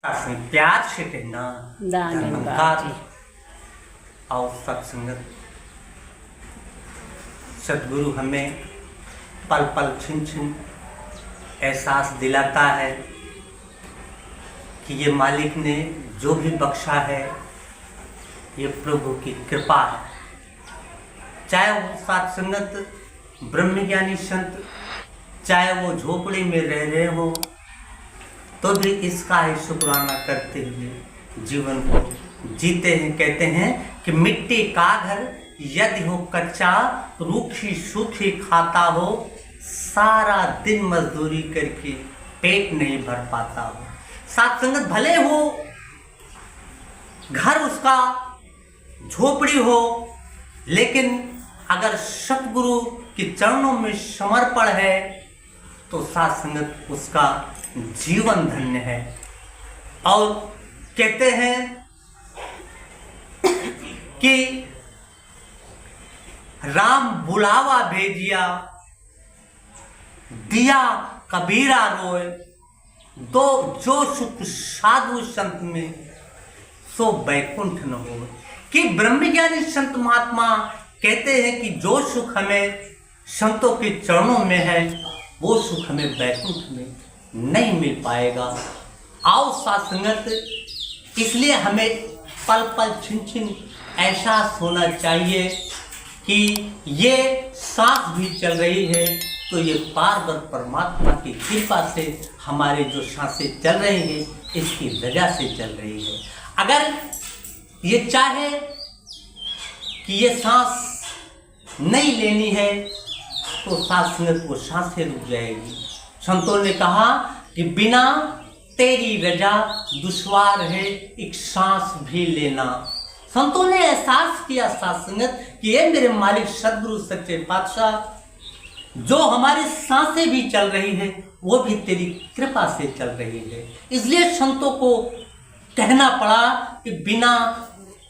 प्यार से कहना धर्मकार और सत्संगत। सदगुरु हमें पल पल छिन छिन एहसास दिलाता है कि ये मालिक ने जो भी बख्शा है ये प्रभु की कृपा है। चाहे वो सत्संगत ब्रह्मज्ञानी संत, चाहे वो झोपड़ी में रह रहे हो, तो भी इसका ही शुक्राना करते हुए जीवन को जीते हैं। कहते हैं कि मिट्टी का घर यदि हो कच्चा, रूखी सूखी खाता हो, सारा दिन मजदूरी करके पेट नहीं भर पाता हो। सत्संगत भले हो, घर उसका झोपड़ी हो, लेकिन अगर सतगुरु के चरणों में समर्पण है तो सत्संगत उसका जीवन धन्य है। और कहते हैं कि राम बुलावा भेजिया, दिया कबीरा रोए, दो जो सुख साधु संत में सो बैकुंठ न हो। कि ब्रह्मज्ञानी संत महात्मा कहते हैं कि जो सुख हमें संतों के चरणों में है वो सुख हमें बैकुंठ में नहीं मिल पाएगा। आओ सत्संगत, इसलिए हमें पल पल छिन छिन एहसास होना चाहिए कि ये सांस भी चल रही है तो ये पारवर परमात्मा की कृपा से हमारे जो सांसें चल रही हैं इसकी वजह से चल रही है। अगर ये चाहे कि ये सांस नहीं लेनी है तो सत्संगत वो सांसें रुक जाएगी। संतों ने कहा कि बिना तेरी रजा दुश्वार है एक सांस भी लेना। संतों ने एहसास किया सत्संगत कि ये मेरे मालिक सदगुरु सच्चे पातशाह, जो हमारी सांसें भी चल रही है वो भी तेरी कृपा से चल रही है। इसलिए संतों को कहना पड़ा कि बिना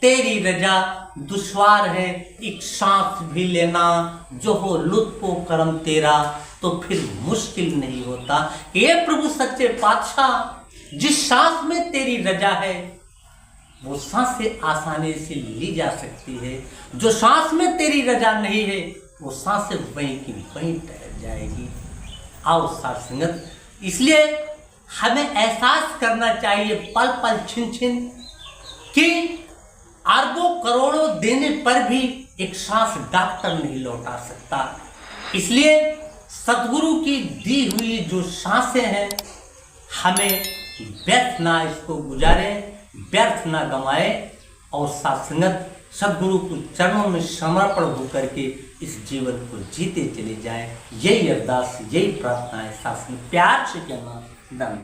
तेरी रजा दुश्वार है एक सांस भी लेना, जो हो लुत्फो करम तेरा तो फिर मुश्किल नहीं होता। ये प्रभु सच्चे पातशाह, जिस सांस में तेरी रजा है वो सांसें आसानी से ली जा सकती है, जो सांस में तेरी रजा नहीं है वो सांसें वहीं की वहीं ठहर जाएगी। आओ सत्संगत, इसलिए हमें एहसास करना चाहिए पल पल छिन छिन कि अरबों करोड़ों देने पर भी एक सांस डॉक्टर नहीं लौटा सकता। इसलिए सतगुरु की दी हुई जो सांसें हैं हमें व्यर्थ ना इसको गुजारे, व्यर्थ ना गंवाए और सत्संगत सदगुरु के चरणों में समर्पण होकर के इस जीवन को जीते चले जाएं। यही अरदास, यही प्रार्थना है। सत्संग प्यार से कहना। धन्यवाद।